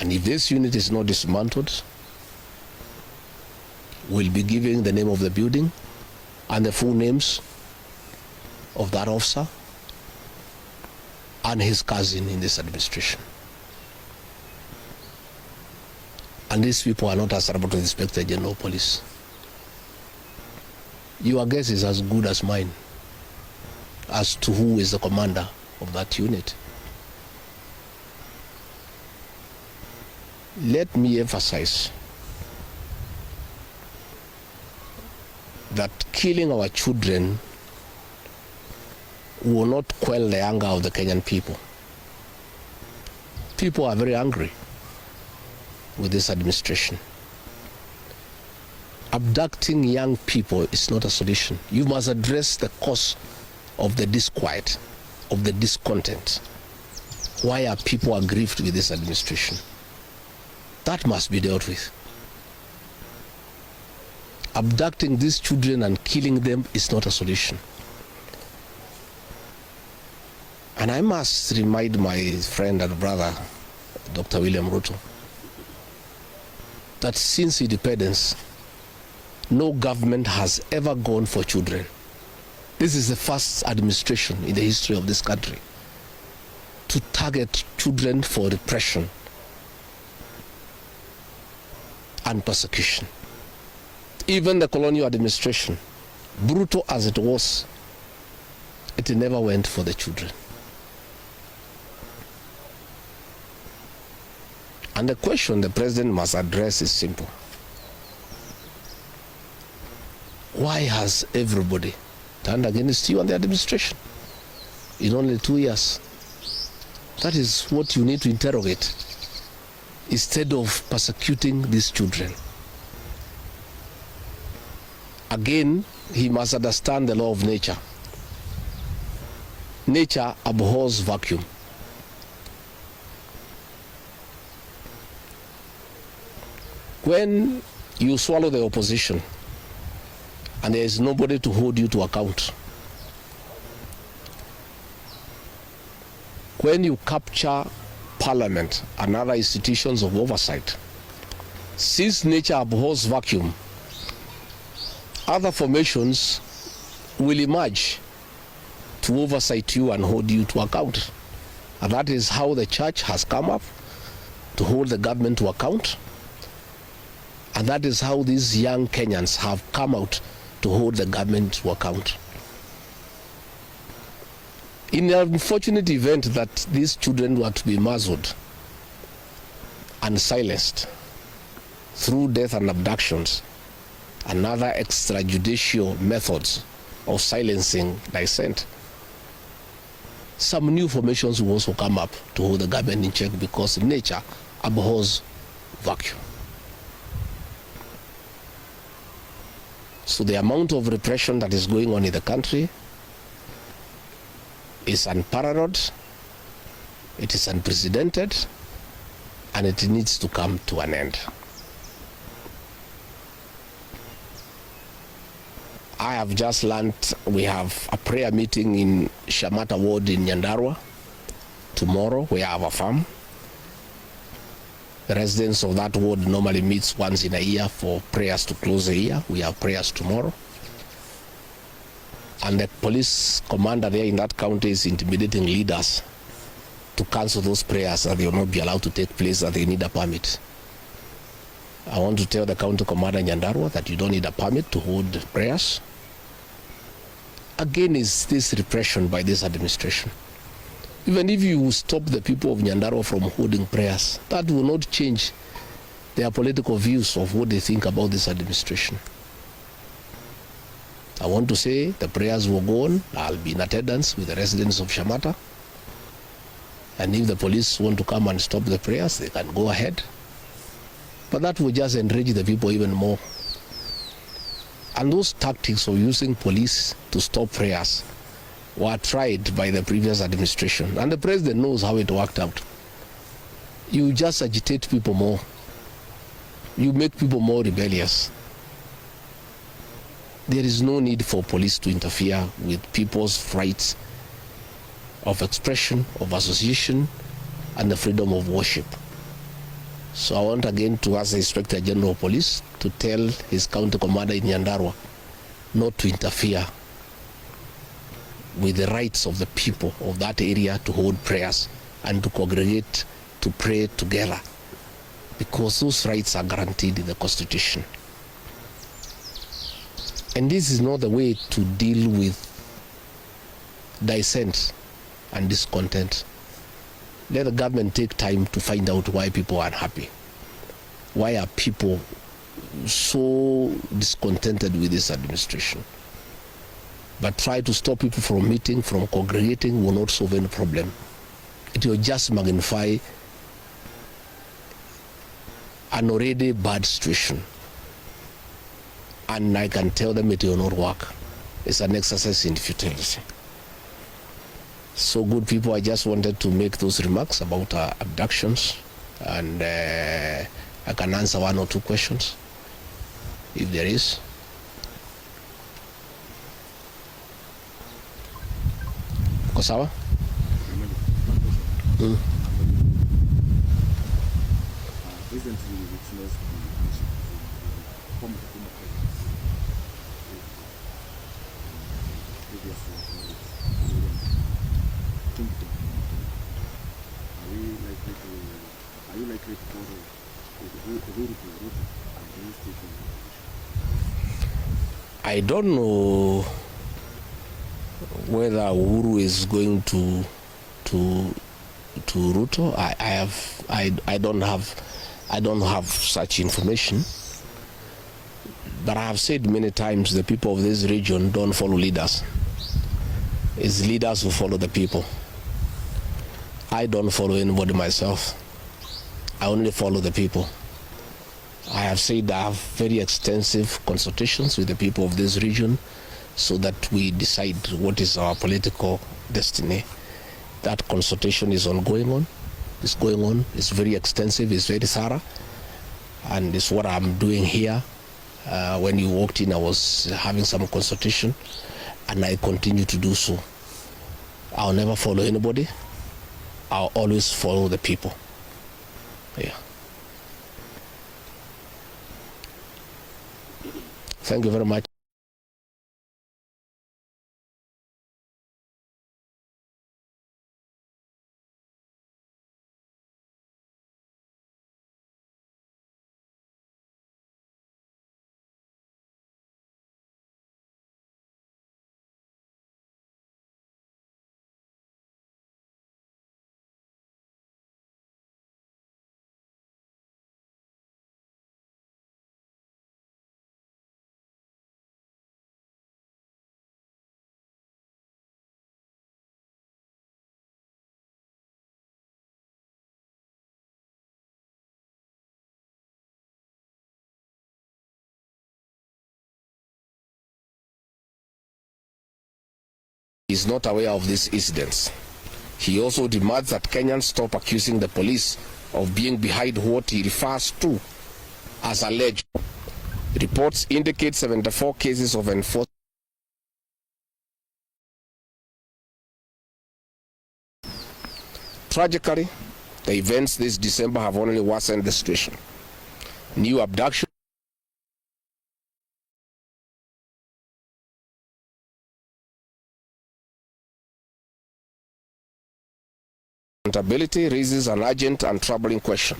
And if this unit is not dismantled, we'll be giving the name of the building and the full names of that officer and his cousin in this administration. And these people are not answerable to the Inspector General of Police. Your guess is as good as mine as to who is the commander of that unit. Let me emphasize that killing our children will not quell the anger of the Kenyan people. People are very angry with this administration. Abducting young people is not a solution. You must address the cause of the disquiet, of the discontent. Why are people aggrieved with this administration? That must be dealt with. Abducting these children and killing them is not a solution. And I must remind my friend and brother, Dr. William Ruto, that since independence, no government has ever gone for children. This is the first administration in the history of this country to target children for repression and persecution. Even the colonial administration, brutal as it was, it never went for the children. And the question the president must address is simple. Why has everybody turned against you and the administration in only 2 years? That is what you need to interrogate instead of persecuting these children. Again, he must understand the law of nature. Nature abhors vacuum. When you swallow the opposition and there is nobody to hold you to account, when you capture parliament and other institutions of oversight, since nature abhors vacuum, other formations will emerge to oversight you and hold you to account. And that is how the church has come up to hold the government to account. And that is how these young Kenyans have come out to hold the government to account. In the unfortunate event that these children were to be muzzled and silenced through death and abductions and other extrajudicial methods of silencing dissent, some new formations will also come up to hold the government in check because nature abhors vacuum. So the amount of repression that is going on in the country is unparalleled, it is unprecedented, and it needs to come to an end. I have just learned we have a prayer meeting in Shamata Ward in Nyandarua tomorrow. We have a farm. The residents of that ward normally meets once in a year for prayers to close the year. We have prayers tomorrow. And the police commander there in that county is intimidating leaders to cancel those prayers, that they will not be allowed to take place, that they need a permit. I want to tell the county commander in Nyandarua that you don't need a permit to hold prayers. Again, is this repression by this administration. Even if you stop the people of Nyandarua from holding prayers, that will not change their political views of what they think about this administration. I want to say the prayers will go on. I'll be in attendance with the residents of Shamata. And if the police want to come and stop the prayers, they can go ahead. But that will just enrage the people even more. And those tactics of using police to stop prayers were tried by the previous administration, and the president knows how it worked out. You just agitate people more. You make people more rebellious. There is no need for police to interfere with people's rights of expression, of association, and the freedom of worship. So I want again to ask the Inspector General of Police to tell his county commander in Nyandarua not to interfere with the rights of the people of that area to hold prayers and to congregate to pray together, because those rights are guaranteed in the Constitution. And this is not the way to deal with dissent and discontent. Let the government take time to find out why people are unhappy. Why are people so discontented with this administration? But try to stop people from meeting, from congregating will not solve any problem. It will just magnify an already bad situation. And I can tell them it will not work. It's an exercise in futility. So good people, I just wanted to make those remarks about abductions, and I can answer one or two questions if there is. Kosawa? Recently, witnessed are you likely to follow Ruto and his statement? I don't know whether Uhuru is going to Ruto. I don't have such information. But I have said many times the people of this region don't follow leaders. It's leaders who follow the people. I don't follow anybody myself. I only follow the people. I have said I have very extensive consultations with the people of this region so that we decide what is our political destiny. That consultation is ongoing. It's going on. It's very extensive. It's very thorough. And it's what I'm doing here. When you walked in, I was having some consultation, and I continue to do so. I'll never follow anybody. I'll always follow the people. Yeah. Thank you very much. Is not aware of these incidents. He also demands that Kenyans stop accusing the police of being behind what he refers to as alleged. Reports indicate 74 cases of enforcement. Tragically, the events this December have only worsened the situation. New abductions, accountability raises an urgent and troubling question.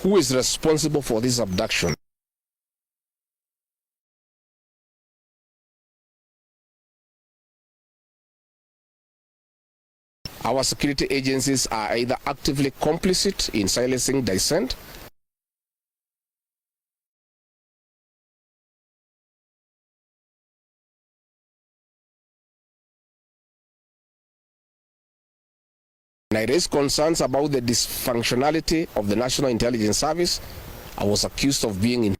Who is responsible for this abduction? Our security agencies are either actively complicit in silencing dissent and I raised concerns about the dysfunctionality of the National Intelligence Service. I was accused of being in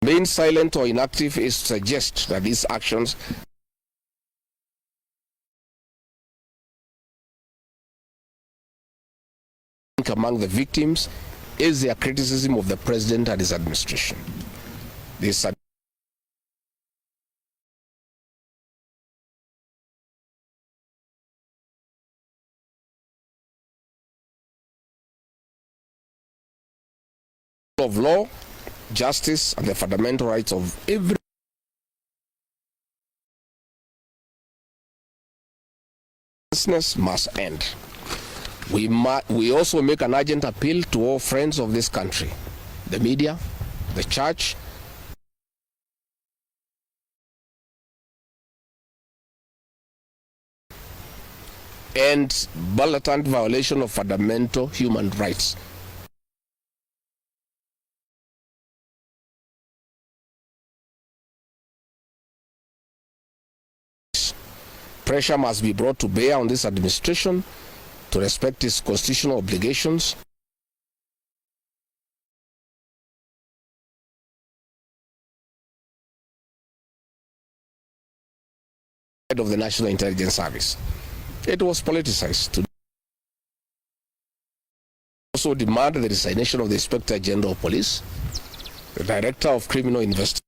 being silent or inactive is to suggest that these actions among the victims is their criticism of the president and his administration. This of law, justice, and the fundamental rights of every business must end. We also make an urgent appeal to all friends of this country, the media, the church, and blatant violation of fundamental human rights. Pressure must be brought to bear on this administration to respect its constitutional obligations of the National Intelligence Service. It was politicized. To also demand the resignation of the Inspector General of Police, the Director of Criminal Investigation,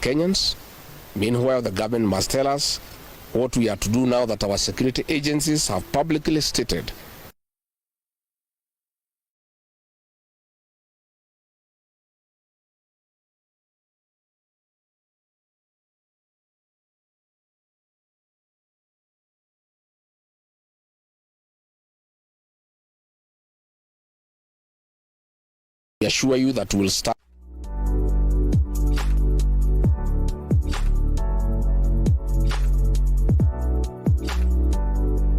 Kenyans. Meanwhile, the government must tell us what we are to do now that our security agencies have publicly stated we assure you that we'll start